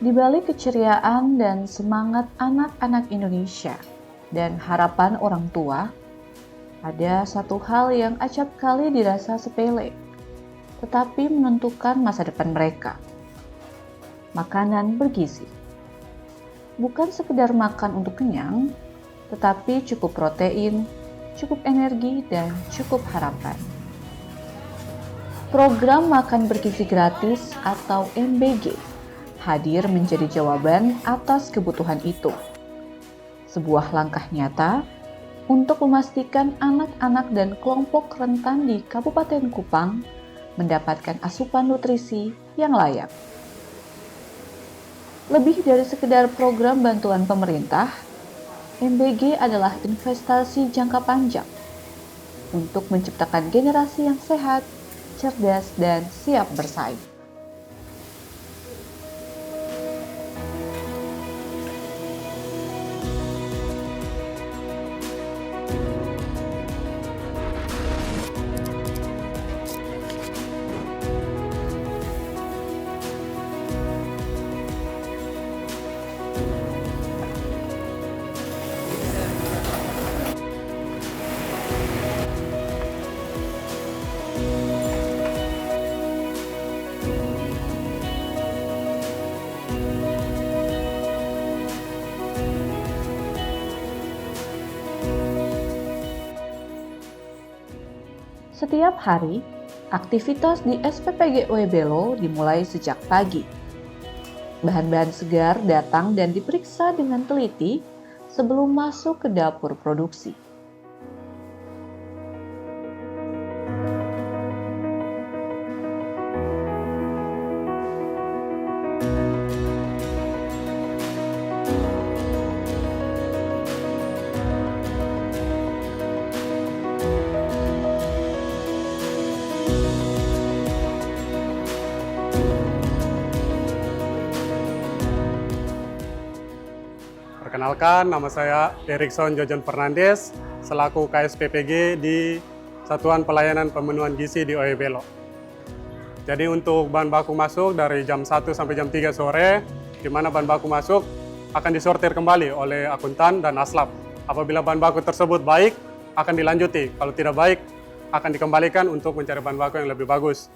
Di balik keceriaan dan semangat anak-anak Indonesia dan harapan orang tua, ada satu hal yang acap kali dirasa sepele, tetapi menentukan masa depan mereka. Makanan bergizi. Bukan sekedar makan untuk kenyang, tetapi cukup protein, cukup energi, dan cukup harapan. Program Makan Bergizi Gratis atau MBG hadir menjadi jawaban atas kebutuhan itu. Sebuah langkah nyata untuk memastikan anak-anak dan kelompok rentan di Kabupaten Kupang mendapatkan asupan nutrisi yang layak. Lebih dari sekedar program bantuan pemerintah, MBG adalah investasi jangka panjang untuk menciptakan generasi yang sehat, cerdas, dan siap bersaing. Setiap hari, aktivitas di SPPG Oebelo dimulai sejak pagi. Bahan-bahan segar datang dan diperiksa dengan teliti sebelum masuk ke dapur produksi. Perkenalkan, nama saya Erikson Jojon Fernandes, selaku KSPPG di Satuan Pelayanan Pemenuhan Gizi di Oebelo. Jadi untuk bahan baku masuk dari jam 1 sampai jam 3 sore, di mana bahan baku masuk akan disortir kembali oleh akuntan dan aslap. Apabila bahan baku tersebut baik, akan dilanjuti. Kalau tidak baik, akan dikembalikan untuk mencari bahan baku yang lebih bagus.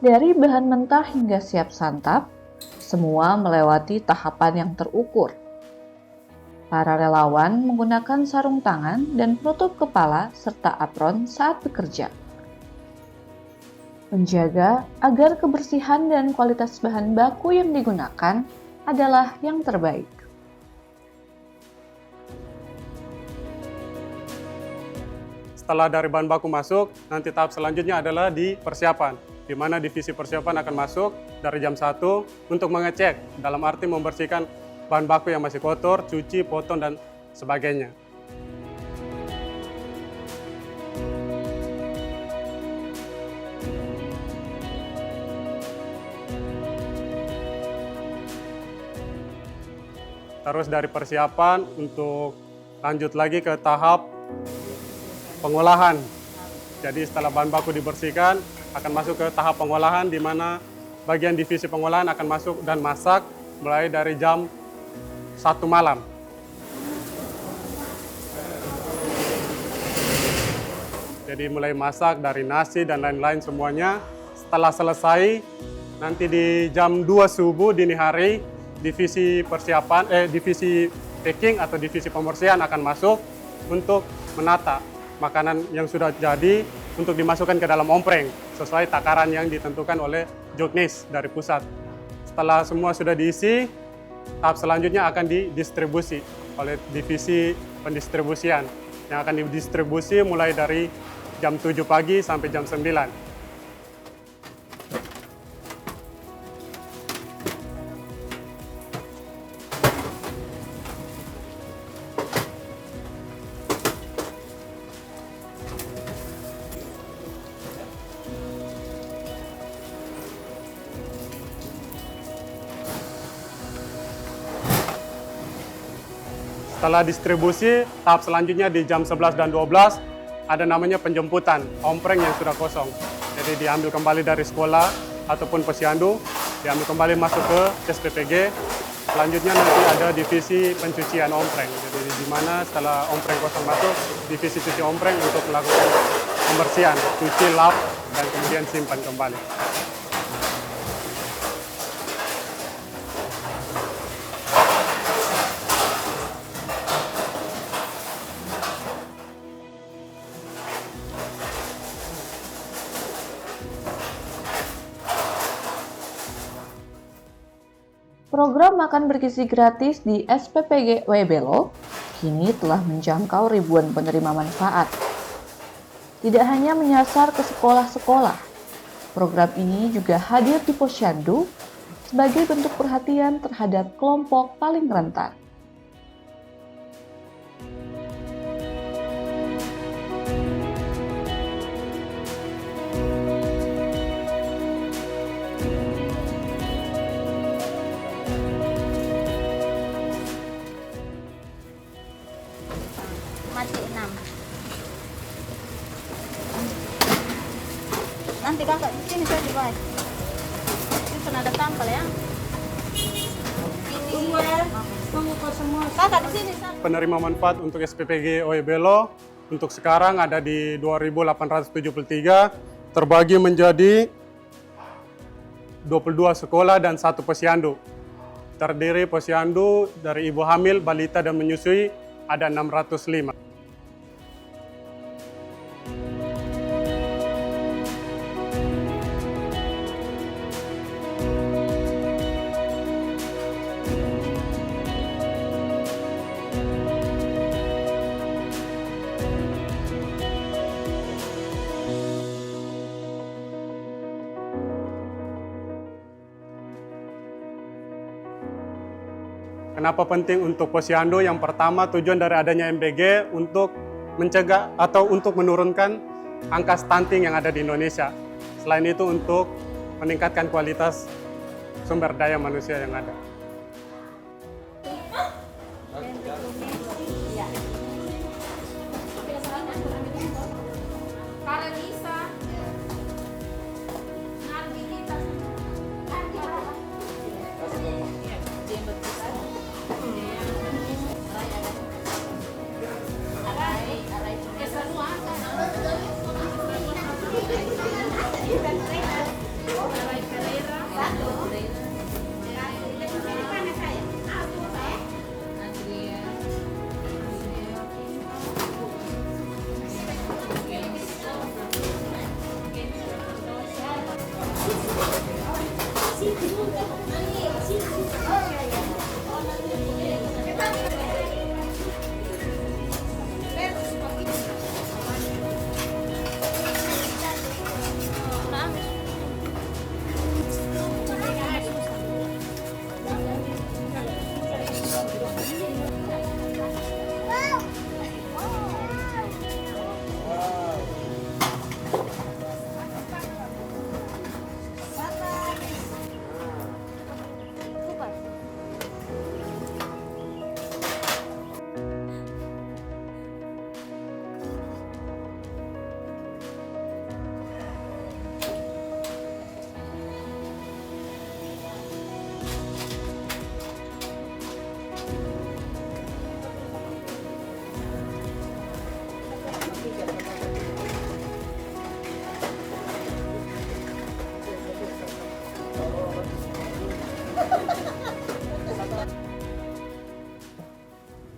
Dari bahan mentah hingga siap santap, semua melewati tahapan yang terukur. Para relawan menggunakan sarung tangan dan penutup kepala serta apron saat bekerja. Menjaga agar kebersihan dan kualitas bahan baku yang digunakan adalah yang terbaik. Setelah dari bahan baku masuk, nanti tahap selanjutnya adalah di persiapan, di mana divisi persiapan akan masuk dari jam 1 untuk mengecek, dalam arti membersihkan bahan baku yang masih kotor, cuci, potong, dan sebagainya. Terus dari persiapan untuk lanjut lagi ke tahap pengolahan. Jadi setelah bahan baku dibersihkan, akan masuk ke tahap pengolahan, di mana bagian divisi pengolahan akan masuk dan masak mulai dari jam 1 malam. Jadi mulai masak dari nasi dan lain-lain semuanya. Setelah selesai, nanti di jam 2 subuh dini hari, divisi persiapan, divisi packing atau divisi pembersihan akan masuk untuk menata makanan yang sudah jadi untuk dimasukkan ke dalam ompreng sesuai takaran yang ditentukan oleh Joknis dari pusat. Setelah semua sudah diisi, tahap selanjutnya akan didistribusi oleh divisi pendistribusian yang akan didistribusi mulai dari jam 7 pagi sampai jam 9. Setelah distribusi, tahap selanjutnya di jam 11 dan 12 ada namanya penjemputan ompreng yang sudah kosong. Jadi diambil kembali dari sekolah ataupun posyandu, diambil kembali masuk ke SPPG. Selanjutnya nanti ada divisi pencucian ompreng. Jadi di mana setelah ompreng kosong masuk, divisi cuci ompreng untuk melakukan pembersihan, cuci, lap, dan kemudian simpan kembali. Program makan bergizi gratis di SPPG OEBelo kini telah menjangkau ribuan penerima manfaat. Tidak hanya menyasar ke sekolah-sekolah, program ini juga hadir di posyandu sebagai bentuk perhatian terhadap kelompok paling rentan. Mati 6. Nanti kakak di sini saya dibuat. Itu ada tampal ya. Tunggu ya. Tunggu kau semua. Kakak di sini. Penerima manfaat untuk SPPG OEBelo untuk sekarang ada di 2.873, terbagi menjadi 22 sekolah dan 1 posyandu. Terdiri posyandu dari ibu hamil, balita, dan menyusui ada 605. Kenapa penting untuk posyandu? Yang pertama, tujuan dari adanya MBG untuk mencegah atau untuk menurunkan angka stunting yang ada di Indonesia. Selain itu untuk meningkatkan kualitas sumber daya manusia yang ada.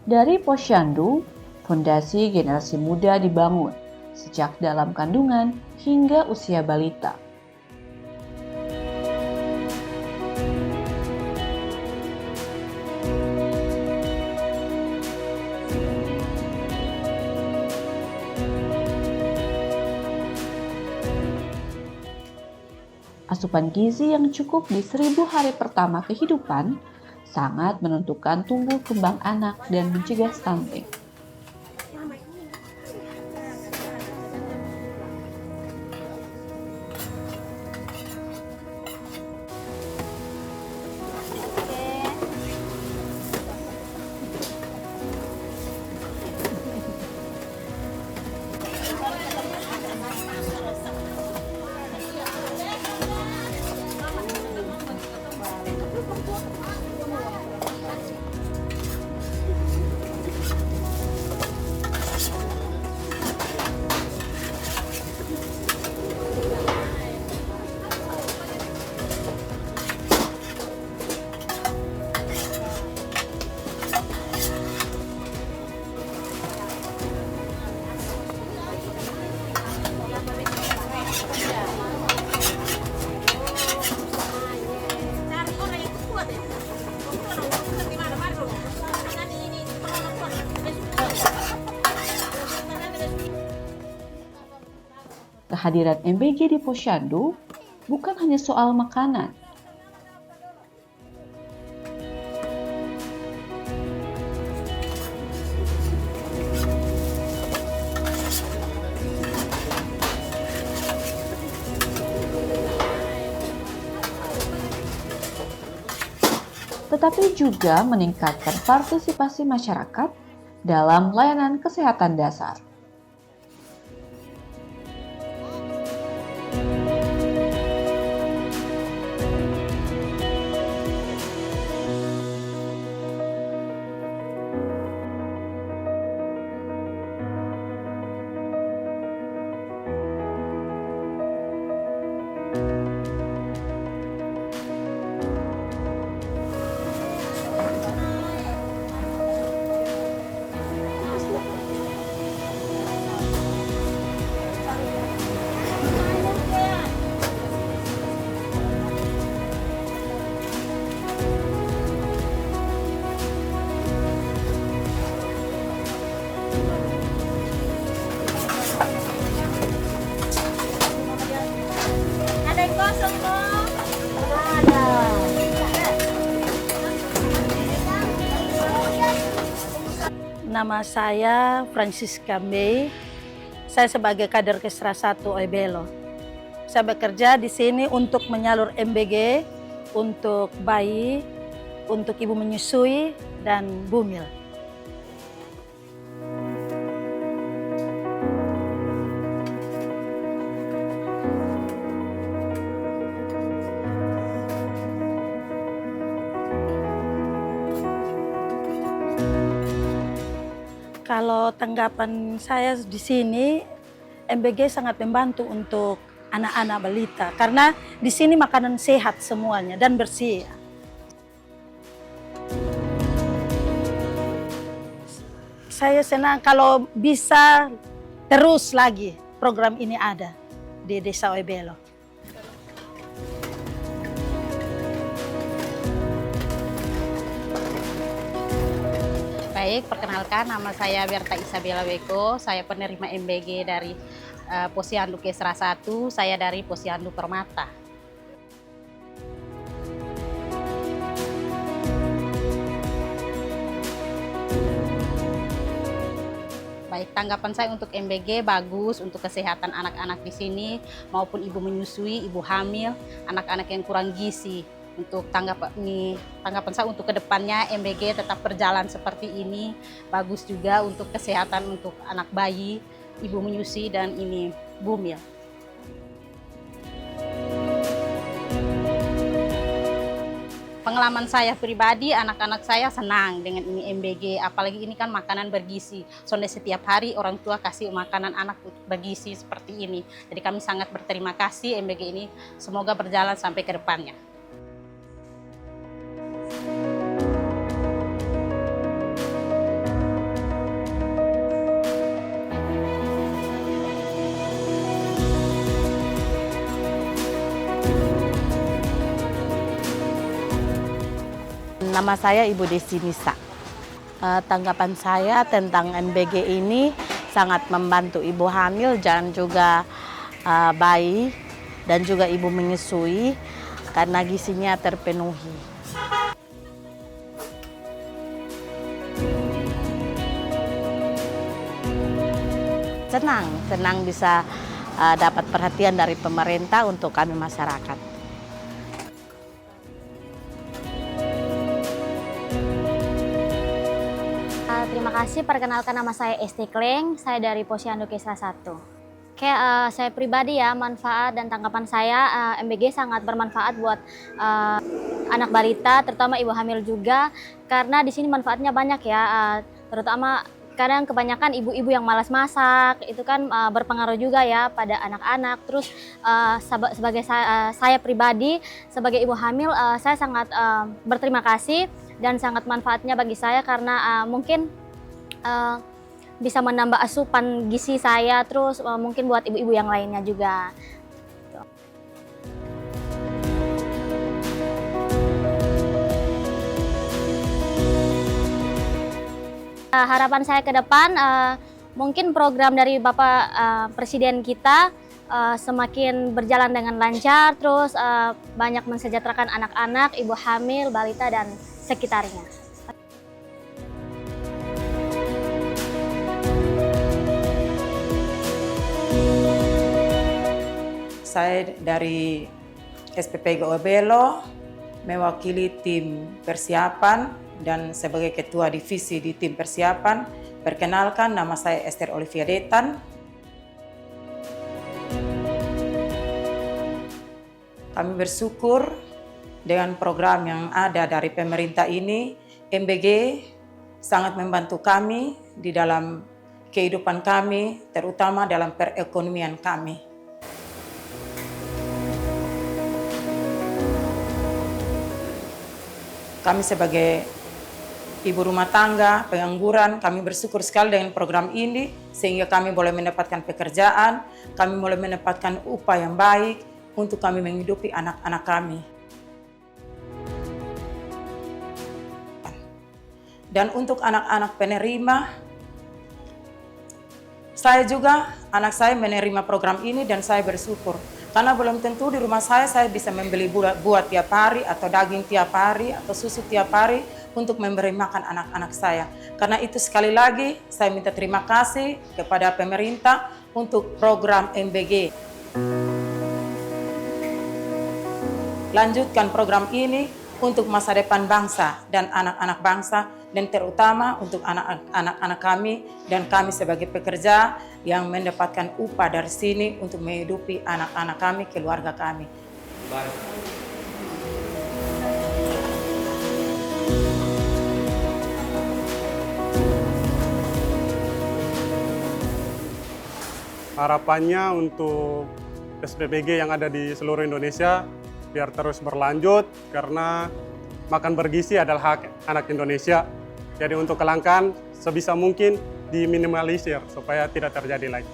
Dari posyandu, fondasi generasi muda dibangun sejak dalam kandungan hingga usia balita. Asupan gizi yang cukup di 1000 hari pertama kehidupan sangat menentukan tumbuh kembang anak dan mencegah stunting. Kehadiran MBG di Posyandu bukan hanya soal makanan. Tetapi juga meningkatkan partisipasi masyarakat dalam layanan kesehatan dasar. Ada yang kosong kok. Ada. Nama saya Francisca May. Saya sebagai kader Kesra 1 Oebelo. Saya bekerja di sini untuk menyalur MBG untuk bayi, untuk ibu menyusui, dan bumil. Kalau tanggapan saya di sini, MBG sangat membantu untuk anak-anak balita karena di sini makanan sehat semuanya dan bersih. Saya senang kalau bisa terus lagi program ini ada di Desa Oebelo. Baik, perkenalkan nama saya Berta Isabella Weko, saya penerima MBG dari Posyandu Kesra 1, saya dari Posyandu Permata. Baik, tanggapan saya untuk MBG bagus untuk kesehatan anak-anak di sini maupun ibu menyusui, ibu hamil, anak-anak yang kurang gizi. Untuk tanggapan saya untuk kedepannya MBG tetap berjalan seperti ini, bagus juga untuk kesehatan untuk anak bayi, ibu menyusui dan ini bumil. Pengalaman saya pribadi, anak-anak saya senang dengan ini MBG, apalagi ini kan makanan bergizi. Soalnya setiap hari orang tua kasih makanan anak bergizi seperti ini. Jadi kami sangat berterima kasih MBG ini, semoga berjalan sampai ke depannya. Nama saya Ibu Desi Nisa. Tanggapan saya tentang MBG ini sangat membantu ibu hamil dan juga bayi dan juga ibu menyusui karena gizinya terpenuhi. Senang bisa dapat perhatian dari pemerintah untuk kami masyarakat. Terima kasih, perkenalkan nama saya Esti Kleng, saya dari Posyandu Kesra 1. Saya pribadi ya, manfaat dan tanggapan saya, MBG sangat bermanfaat buat anak balita, terutama ibu hamil juga, karena di sini manfaatnya banyak ya, terutama kadang kebanyakan ibu-ibu yang malas masak, itu kan berpengaruh juga ya pada anak-anak. Terus sebagai saya pribadi, sebagai ibu hamil, saya sangat berterima kasih dan sangat manfaatnya bagi saya karena mungkin bisa menambah asupan gizi saya, terus mungkin buat ibu-ibu yang lainnya juga. Harapan saya ke depan, mungkin program dari Bapak Presiden kita semakin berjalan dengan lancar, terus banyak mensejahterakan anak-anak, ibu hamil, balita, dan sekitarnya. Saya dari SPPG Oebelo, mewakili tim persiapan dan sebagai ketua divisi di tim persiapan. Perkenalkan, nama saya Esther Olivia Detan. Kami bersyukur dengan program yang ada dari pemerintah ini. MBG sangat membantu kami di dalam kehidupan kami, terutama dalam perekonomian kami. Kami sebagai ibu rumah tangga, pengangguran, kami bersyukur sekali dengan program ini sehingga kami boleh mendapatkan pekerjaan, kami boleh mendapatkan upah yang baik untuk kami menghidupi anak-anak kami. Dan untuk anak-anak penerima, saya juga, anak saya menerima program ini dan saya bersyukur. Karena belum tentu di rumah saya bisa membeli buah tiap hari atau daging tiap hari atau susu tiap hari untuk memberi makan anak-anak saya. Karena itu sekali lagi saya minta terima kasih kepada pemerintah untuk program MBG. Lanjutkan program ini untuk masa depan bangsa dan anak-anak bangsa, dan terutama untuk anak-anak kami dan kami sebagai pekerja yang mendapatkan upah dari sini untuk menghidupi anak-anak kami, keluarga kami. Harapannya untuk SPPG yang ada di seluruh Indonesia biar terus berlanjut, karena makan bergizi adalah hak anak Indonesia. Jadi untuk kelangkaan sebisa mungkin diminimalisir supaya tidak terjadi lagi.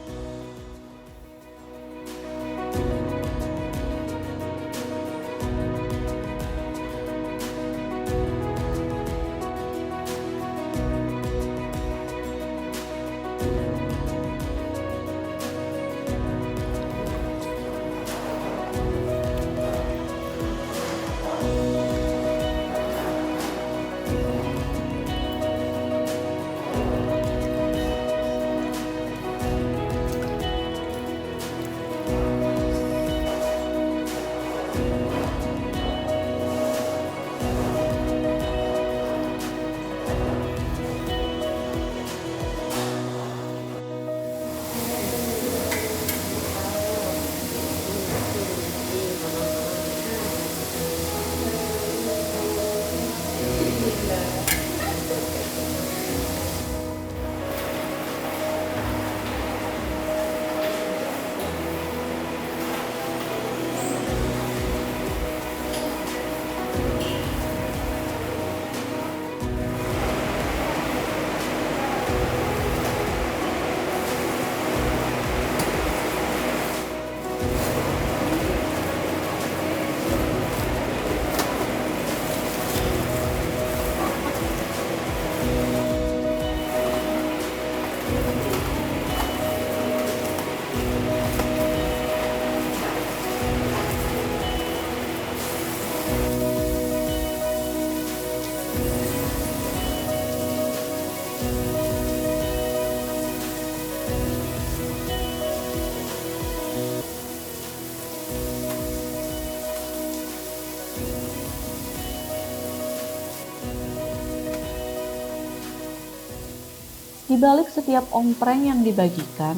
Di balik setiap ompreng yang dibagikan,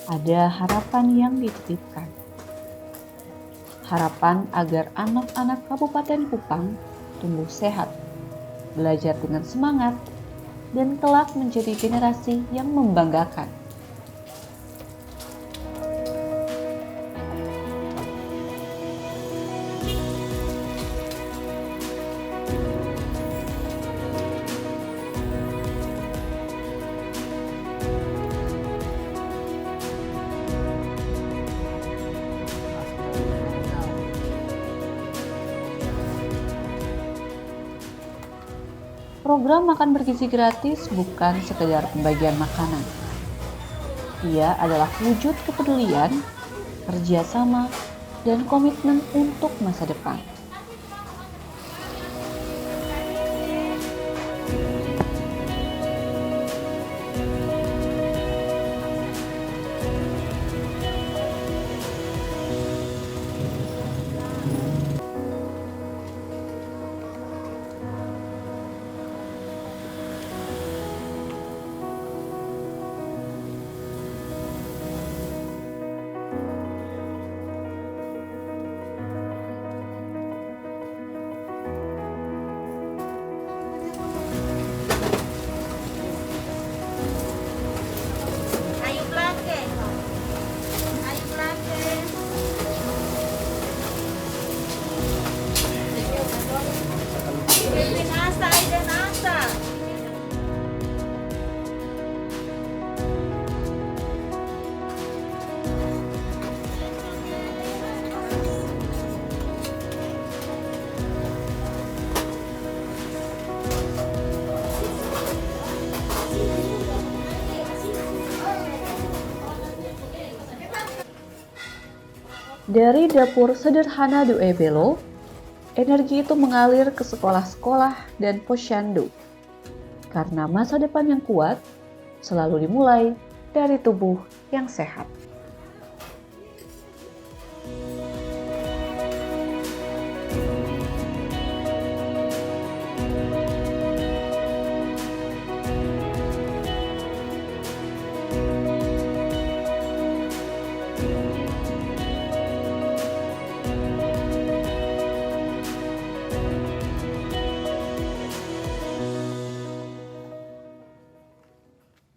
ada harapan yang dititipkan. Harapan agar anak-anak Kabupaten Kupang tumbuh sehat, belajar dengan semangat, dan kelak menjadi generasi yang membanggakan. Program makan bergizi gratis bukan sekedar pembagian makanan. Ia adalah wujud kepedulian, kerjasama, dan komitmen untuk masa depan. Ayo belakang. Ayo belakang. Ipin asa, iden asa. Dari dapur sederhana di Oebelo, energi itu mengalir ke sekolah-sekolah dan posyandu. Karena masa depan yang kuat selalu dimulai dari tubuh yang sehat.